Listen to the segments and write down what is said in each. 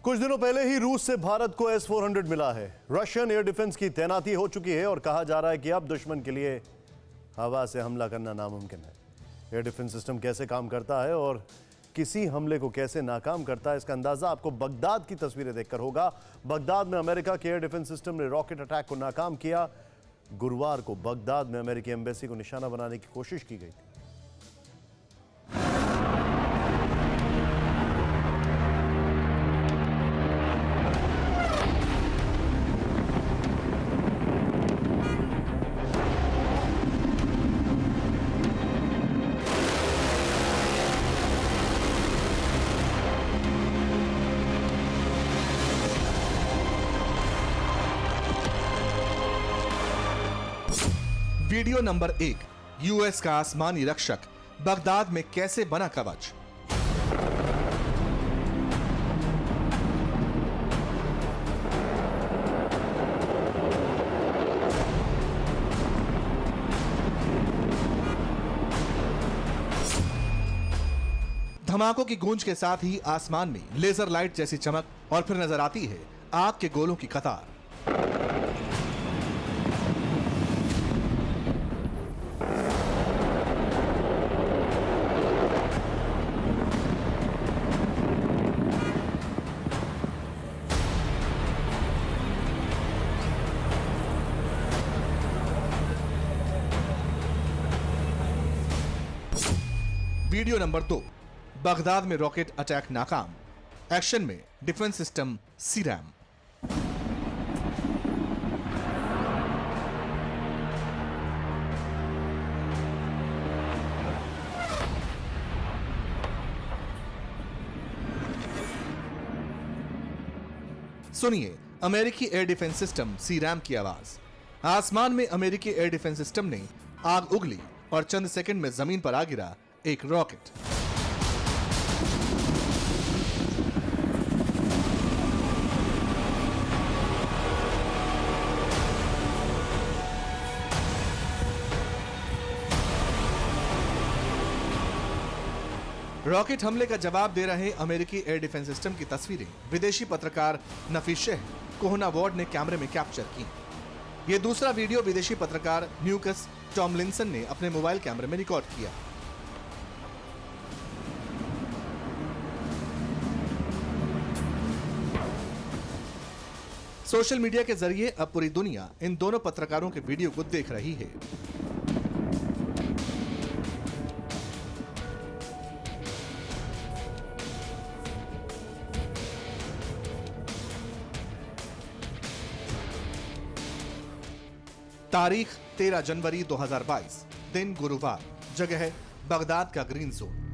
कुछ दिनों पहले ही रूस से भारत को S-400 मिला है। रशियन एयर डिफेंस की तैनाती हो चुकी है और कहा जा रहा है कि अब दुश्मन के लिए हवा से हमला करना नामुमकिन है। एयर डिफेंस सिस्टम कैसे काम करता है और किसी हमले को कैसे नाकाम करता है, इसका अंदाजा आपको बगदाद की तस्वीरें देखकर होगा। बगदाद में अमेरिका के एयर डिफेंस सिस्टम ने रॉकेट अटैक को नाकाम किया। गुरुवार को बगदाद में अमेरिकी एम्बेसी को निशाना बनाने की कोशिश की गई थी। वीडियो नंबर 1, यूएस का आसमानी रक्षक बगदाद में कैसे बना कवच। धमाकों की गूंज के साथ ही आसमान में लेजर लाइट जैसी चमक और फिर नजर आती है आग के गोलों की कतार। वीडियो नंबर 2, बगदाद में रॉकेट अटैक नाकाम, एक्शन में डिफेंस सिस्टम सीरैम। सुनिए अमेरिकी एयर डिफेंस सिस्टम सीरैम की आवाज। आसमान में अमेरिकी एयर डिफेंस सिस्टम ने आग उगली और चंद सेकंड में जमीन पर आ गिरा एक रॉकेट। रॉकेट हमले का जवाब दे रहे अमेरिकी एयर डिफेंस सिस्टम की तस्वीरें विदेशी पत्रकार नफीशेह कोहना वार्ड ने कैमरे में कैप्चर की। यह दूसरा वीडियो विदेशी पत्रकार न्यूकस टॉमलिंसन ने अपने मोबाइल कैमरे में रिकॉर्ड किया। सोशल मीडिया के जरिए अब पूरी दुनिया इन दोनों पत्रकारों के वीडियो को देख रही है। तारीख 13 जनवरी 2022, दिन गुरुवार, जगह है बगदाद का ग्रीन जोन।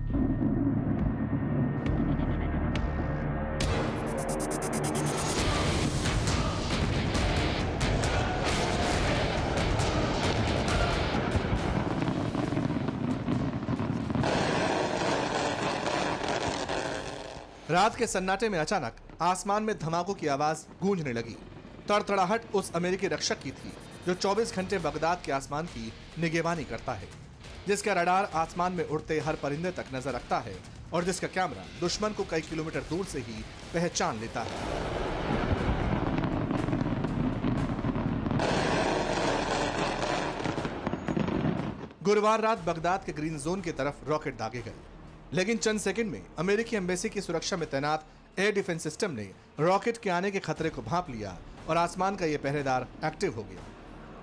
रात के सन्नाटे में अचानक आसमान में धमाकों की आवाज गूंजने लगी। तड़तड़ाहट उस अमेरिकी रक्षक की थी जो 24 घंटे बगदाद के आसमान की निगरानी करता है, जिसका रडार आसमान में उड़ते हर परिंदे तक नजर रखता है और जिसका कैमरा दुश्मन को कई किलोमीटर दूर से ही पहचान लेता है। गुरुवार रात बगदाद के ग्रीन जोन की तरफ रॉकेट दागे गए, लेकिन चंद सेकंड में अमेरिकी एम्बेसी की सुरक्षा में तैनात एयर डिफेंस सिस्टम ने रॉकेट के आने के खतरे को भांप लिया और आसमान का यह पहरेदार एक्टिव हो गया।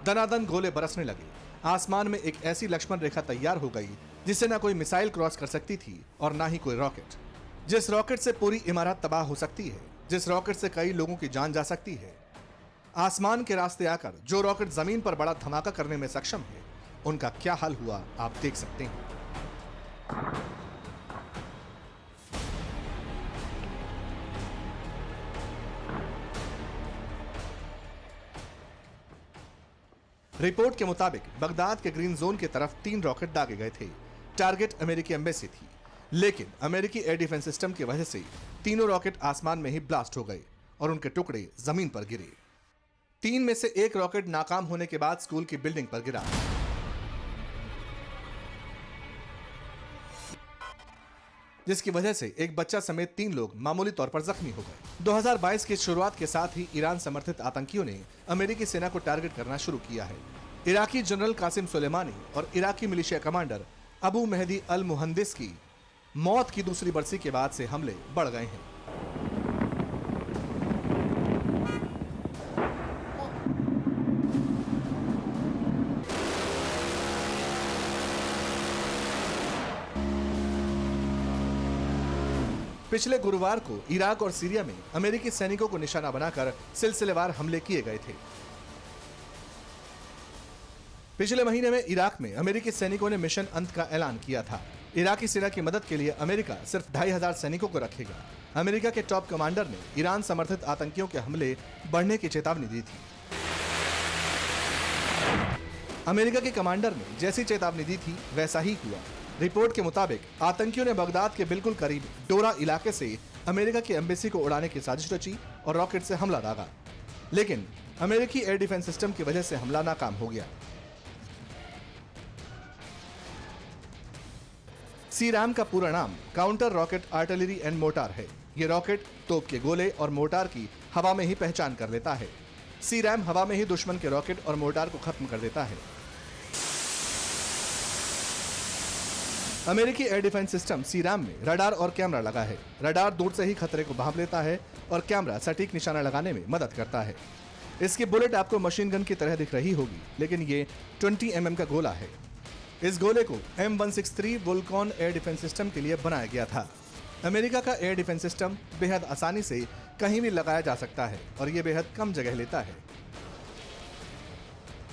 दनादन गोले बरसने लगे। आसमान में एक ऐसी लक्ष्मण रेखा तैयार हो गई जिसे ना कोई मिसाइल क्रॉस कर सकती थी और ना ही कोई रॉकेट। जिस रॉकेट से पूरी इमारत तबाह हो सकती है, जिस रॉकेट से कई लोगों की जान जा सकती है, आसमान के रास्ते आकर जो रॉकेट जमीन पर बड़ा धमाका करने में सक्षम है, उनका क्या हाल हुआ आप देख सकते हैं। रिपोर्ट के मुताबिक बगदाद के ग्रीन जोन की तरफ 3 रॉकेट दागे गए थे। टारगेट अमेरिकी एम्बेसी थी, लेकिन अमेरिकी एयर डिफेंस सिस्टम की वजह से तीनों रॉकेट आसमान में ही ब्लास्ट हो गए और उनके टुकड़े जमीन पर गिरे। 3 में से एक रॉकेट नाकाम होने के बाद स्कूल की बिल्डिंग पर गिरा। जिसकी वजह से एक बच्चा समेत 3 लोग मामूली तौर पर जख्मी हो गए। 2022 की शुरुआत के साथ ही ईरान समर्थित आतंकियों ने अमेरिकी सेना को टारगेट करना शुरू किया है। इराकी जनरल कासिम सुलेमानी और Iraqi militia commander Abu Mahdi al Muhandis की मौत की दूसरी बरसी के बाद से हमले बढ़ गए हैं। पिछले गुरुवार को इराक और सीरिया में अमेरिकी सैनिकों को निशाना बनाकर सिलसिलेवार हमले किए गए थे। पिछले महीने में इराक में अमेरिकी सैनिकों ने मिशन अंत का ऐलान किया था। इराकी सेना की मदद के लिए अमेरिका सिर्फ 2500 सैनिकों को रखेगा। अमेरिका के टॉप कमांडर ने ईरान समर्थित आतंकियों के हमले बढ़ने की चेतावनी दी थी। अमेरिका के कमांडर ने जैसी चेतावनी दी थी वैसा ही हुआ। रिपोर्ट के मुताबिक आतंकियों ने बगदाद के बिल्कुल करीब डोरा इलाके से अमेरिका की एम्बेसी को उड़ाने की साजिश रची और रॉकेट से हमला दागा, लेकिन अमेरिकी एयर डिफेंस सिस्टम की वजह से हमला नाकाम हो गया। सीरैम का पूरा नाम counter rocket artillery and mortar है। ये रॉकेट तोप के गोले और मोर्टार की हवा में ही पहचान कर लेता है। सीरैम हवा में ही दुश्मन के रॉकेट और मोर्टार को खत्म कर देता है। अमेरिकी एयर डिफेंस सिस्टम सीरैम में रडार और कैमरा लगा है। रडार दूर से ही खतरे को भांप लेता है और कैमरा सटीक निशाना लगाने में मदद करता है। इसकी बुलेट आपको मशीन गन की तरह दिख रही होगी, लेकिन ये 20 mm का गोला है। इस गोले को M163 वुल्कॉन एयर डिफेंस सिस्टम के लिए बनाया गया था। अमेरिका का एयर डिफेंस सिस्टम बेहद आसानी से कहीं भी लगाया जा सकता है और ये बेहद कम जगह लेता है।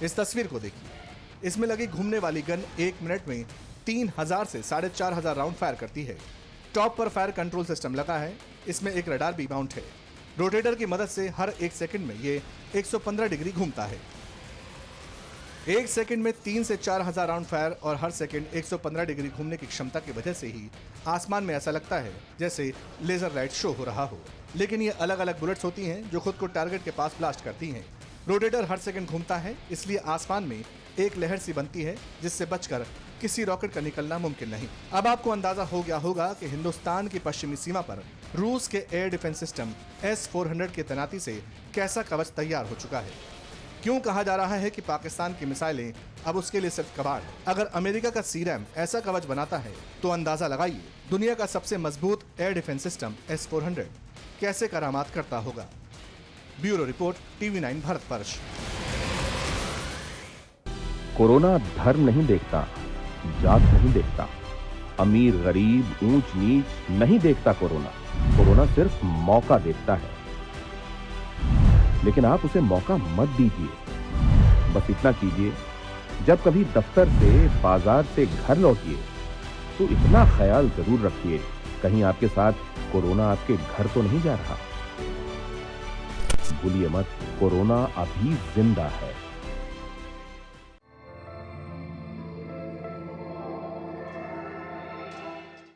इस तस्वीर को देखिए। इसमें लगी घूमने वाली गन 1 मिनट में 3000 से 4500 राउंड फायर करती है। टॉप पर फायर कंट्रोल सिस्टम लगा है। इसमें एक रडार भी माउंट है। रोटेटर की मदद से हर 1 सेकंड में ये 115 डिग्री घूमता है। 1 सेकंड में 3 से 4000 राउंड फायर और हर सेकंड 115 डिग्री घूमने की क्षमता की वजह से ही आसमान में ऐसा लगता है जैसे लेजर लाइट शो हो रहा हो। लेकिन ये अलग अलग बुलेट्स होती हैं जो खुद को टारगेट के पास ब्लास्ट करती हैं। रोटेटर हर सेकंड घूमता है, इसलिए आसमान में एक लहर सी बनती है जिससे बचकर किसी रॉकेट का निकलना मुमकिन नहीं। अब आपको अंदाजा हो गया होगा कि हिंदुस्तान की पश्चिमी सीमा पर रूस के एयर डिफेंस सिस्टम S-400 की तैनाती से कैसा कवच तैयार हो चुका है। क्यों कहा जा रहा है कि पाकिस्तान की मिसाइलें अब उसके लिए सिर्फ कबाड़ है। अगर अमेरिका का सीरैम ऐसा कवच बनाता है तो अंदाजा लगाइए दुनिया का सबसे मजबूत एयर डिफेंस सिस्टम S-400 कैसे करामात करता होगा। Bureau report, TV9 Bharatvarsh. Corona धर्म नहीं देखता, जात नहीं देखता, अमीर गरीब ऊंच नीच नहीं देखता। कोरोना सिर्फ मौका देखता है, लेकिन आप उसे मौका मत दीजिए। बस इतना कीजिए, जब कभी दफ्तर से बाजार से घर लौटिए तो इतना ख्याल जरूर रखिए कहीं आपके साथ कोरोना आपके घर तो नहीं जा रहा। भूलिए मत, कोरोना अभी जिंदा है।